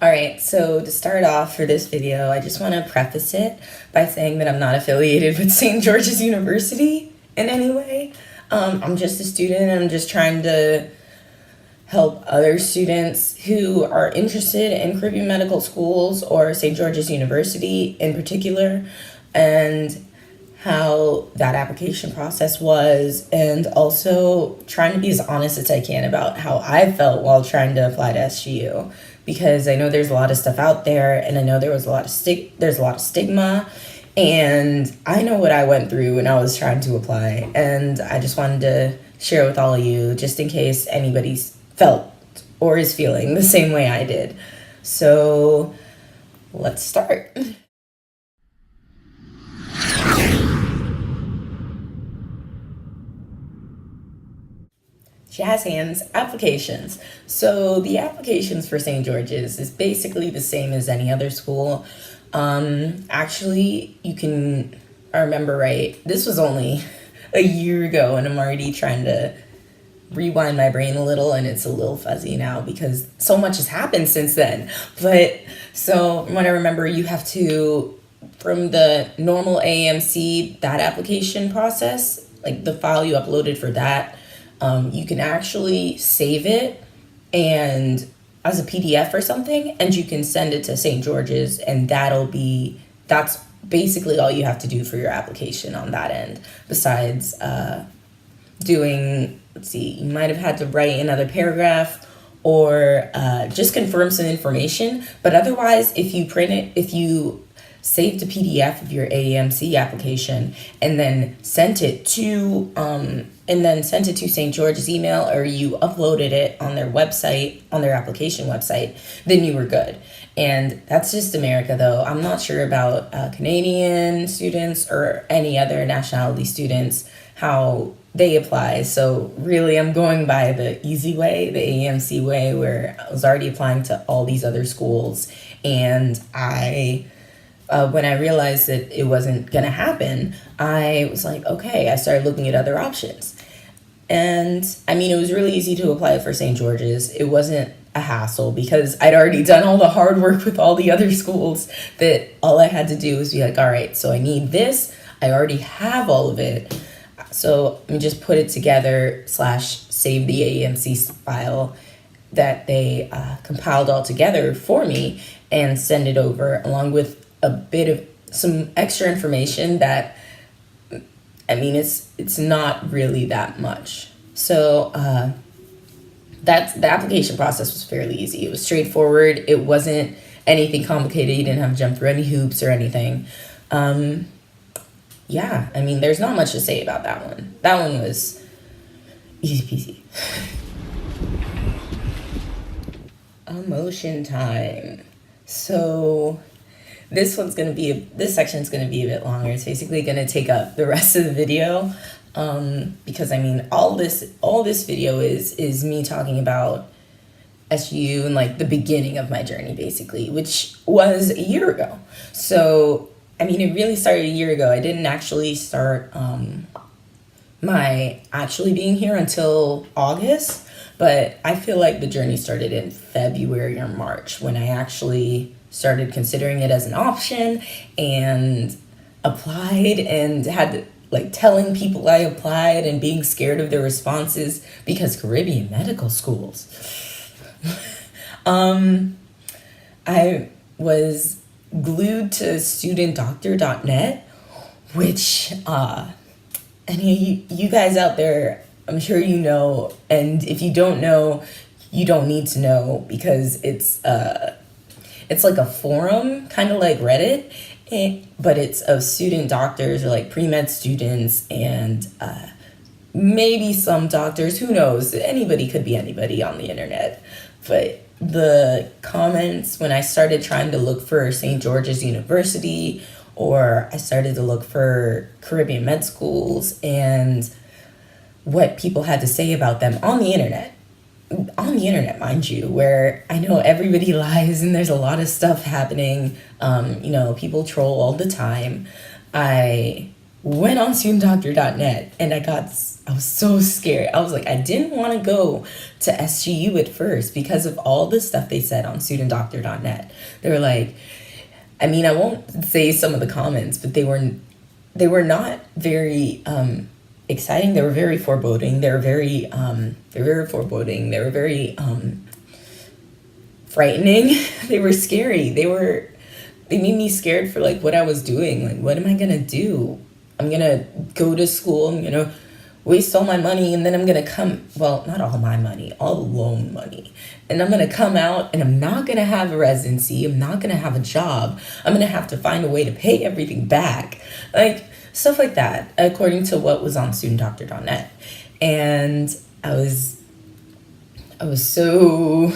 All right, so to start off for this video, I just want to preface it by saying that I'm not affiliated with St. George's University in any way. I'm just a student and I'm just trying to help other students who are interested in Caribbean medical schools or St. George's University in particular, and how that application process was, and also trying to be as honest as I can about how I felt while trying to apply to SGU, because I know there's a lot of stuff out there, and I know there's a lot of stigma, and I know what I went through when I was trying to apply, and I just wanted to share with all of you just in case anybody's felt or is feeling the same way I did. So let's start. Jazz hands, applications. So the applications for St. George's is basically the same as any other school. Actually, I remember right, this was only a year ago, and I'm already trying to rewind my brain a little, and it's a little fuzzy now because so much has happened since then. But so from what I remember, you have to, from the normal AAMC, that application process, like the file you uploaded for that, you can actually save it and as a PDF or something, and you can send it to St. George's, and that's basically all you have to do for your application on that end, besides doing, you might have had to write another paragraph or just confirm some information. But otherwise, if you saved a PDF of your AAMC application and then sent it to St. George's email, or you uploaded it on their website, on their application website, then you were good. And that's just America, though. I'm not sure about Canadian students or any other nationality students, how they apply. So really, I'm going by the easy way, the AAMC way, where I was already applying to all these other schools. And when I realized that it wasn't going to happen, I was like, okay, I started looking at other options. And it was really easy to apply for St. George's. It wasn't a hassle because I'd already done all the hard work with all the other schools, that all I had to do was be like, all right, so I need this. I already have all of it. So let me just put it together / save the AAMC file that they compiled all together for me and send it over, along with a bit of some extra information that, it's not really that much. So the application process was fairly easy. It was straightforward. It wasn't anything complicated. You didn't have to jump through any hoops or anything. There's not much to say about that one. That one was easy peasy. Emotion time. So this section's gonna be a bit longer. It's basically gonna take up the rest of the video, because all this video is me talking about SGU and like the beginning of my journey, basically, which was a year ago. So it really started a year ago. I didn't actually start my actually being here until August, but I feel like the journey started in February or March, when I actually started considering it as an option and applied, and had telling people I applied and being scared of their responses, because Caribbean medical schools. I was glued to studentdoctor.net, which you guys out there, I'm sure you know, and if you don't know, you don't need to know, because it's like a forum, kind of like Reddit, but it's of student doctors, or like pre-med students, and maybe some doctors, who knows, anybody could be anybody on the internet. But the comments, when I started trying to look for St. George's University, or I started to look for Caribbean med schools, and what people had to say about them on the internet, mind you, where I know everybody lies and there's a lot of stuff happening. People troll all the time. I went on studentdoctor.net, and I was so scared. I was like, I didn't want to go to SGU at first because of all the stuff they said on studentdoctor.net. They were like, I mean, I won't say some of the comments, but they were not very exciting. They were very foreboding. They were very foreboding. They were very frightening. They were scary. They made me scared for like what I was doing. Like, what am I gonna do? I'm gonna go to school. I'm gonna waste all my money, and then I'm gonna not all my money, all the loan money. And I'm gonna come out and I'm not gonna have a residency. I'm not gonna have a job. I'm gonna have to find a way to pay everything back. Like, stuff like that, according to what was on studentdoctor.net. And I was so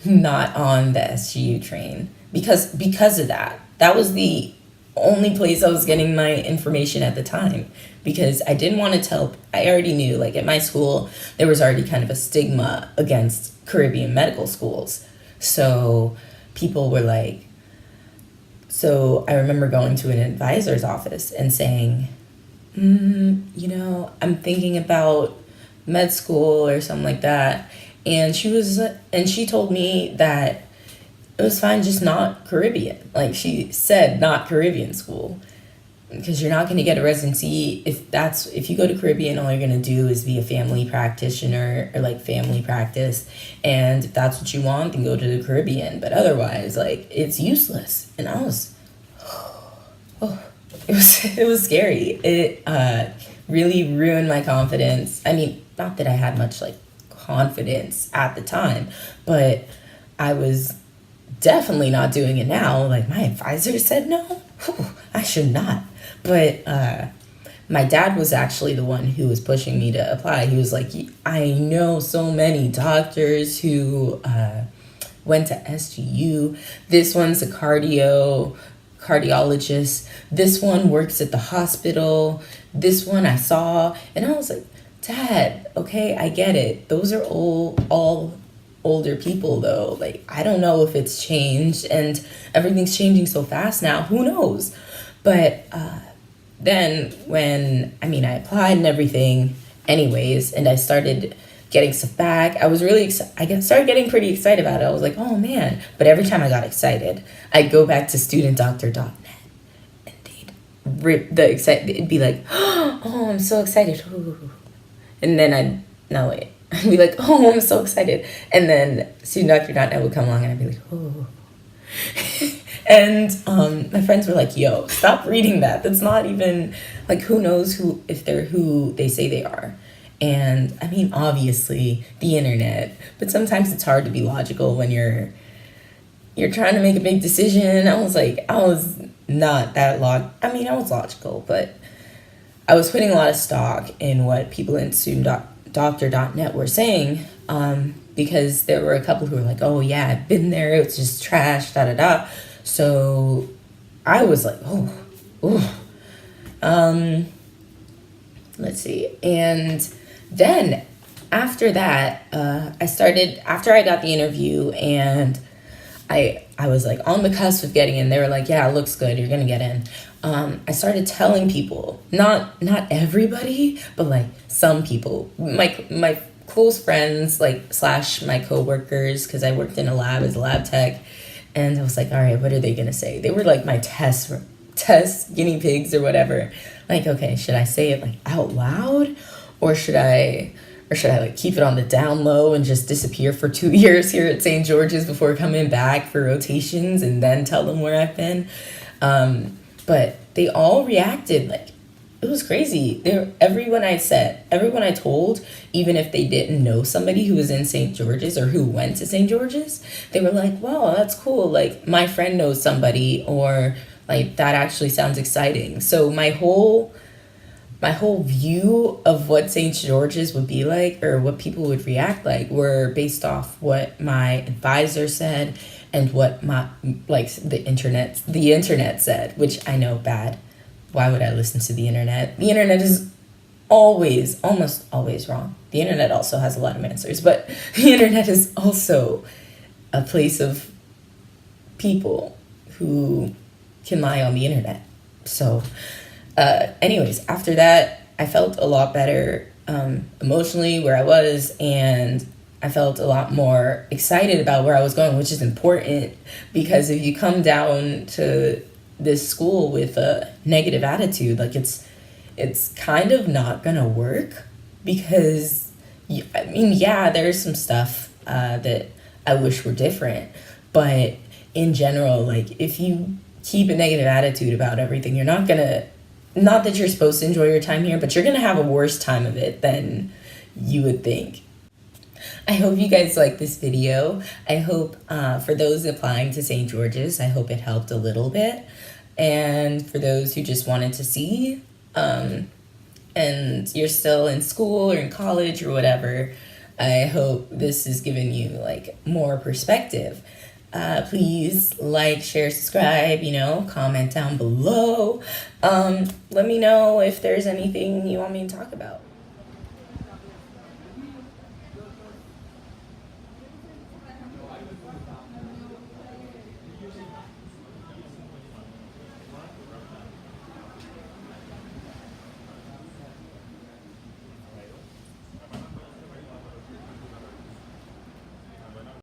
not on the SGU train because of that. That was the only place I was getting my information at the time, because I didn't want to tell. I already knew, like, at my school there was already kind of a stigma against Caribbean medical schools. So people were like, so I remember going to an advisor's office and saying, I'm thinking about med school or something like that. And she told me that it was fine, just not Caribbean. Like, she said, not Caribbean school, because you're not going to get a residency if you go to Caribbean. All you're going to do is be a family practitioner or like family practice, and if that's what you want, then go to the Caribbean. But otherwise, like, it's useless. And I was, it was scary. It really ruined my confidence. I mean, not that I had much like confidence at the time, but I was definitely not doing it now. Like, my advisor said no, I should not. But my dad was actually the one who was pushing me to apply. He was like, I know so many doctors who went to SGU. This one's a cardiologist. This one works at the hospital. This one I saw. And I was like, Dad, okay, I get it. Those are all older people, though. Like, I don't know if it's changed, and everything's changing so fast now. Who knows? But then when, I applied and everything anyways, and I started getting stuff back, I was really started getting pretty excited about it. I was like, oh man. But every time I got excited, I'd go back to studentdoctor.net, and they'd rip the it'd be like, oh, I'm so excited. And then I'd be like, oh, I'm so excited. And then studentdoctor.net would come along, and I'd be like, oh. And my friends were like, yo, stop reading that. That's not even, like, who knows if they're who they say they are. And obviously the internet, but sometimes it's hard to be logical when you're trying to make a big decision. I was not that I was logical, but I was putting a lot of stock in what people in studentdoctor.net were saying, because there were a couple who were like, oh yeah, I've been there, it's just trash, da-da-da. So I was like, let's see. And then after that, after I got the interview and I was like on the cusp of getting in, they were like, yeah, it looks good, you're gonna get in. I started telling people, not everybody, but like some people, my close friends, like / my coworkers, because I worked in a lab as a lab tech. And I was like, all right, what are they going to say? They were like my test guinea pigs or whatever. Like, okay, should I say it like out loud, or should I like keep it on the down low and just disappear for 2 years here at St. George's before coming back for rotations and then tell them where I've been? But they all reacted like, it was crazy. Everyone I told, even if they didn't know somebody who was in St. George's or who went to St. George's, they were like, wow, that's cool. Like, my friend knows somebody, or like, that actually sounds exciting. So my whole view of what St. George's would be like, or what people would react like, were based off what my advisor said and what the internet said, which I know bad. Why would I listen to the internet? The internet is almost always wrong. The internet also has a lot of answers, but the internet is also a place of people who can lie on the internet. So Anyways, after that, I felt a lot better emotionally where I was, and I felt a lot more excited about where I was going, which is important because if you come down to this school with a negative attitude, like it's kind of not gonna work because I mean, yeah, there's some stuff that I wish were different, but in general, like if you keep a negative attitude about everything, you're not gonna, not that you're supposed to enjoy your time here, but you're gonna have a worse time of it than you would think. I hope you guys like this video. I hope for those applying to St. George's, I hope it helped a little bit. And for those who just wanted to see, and you're still in school or in college or whatever, I hope this has given you like more perspective. Please like, share, subscribe, comment down below. Let me know if there's anything you want me to talk about.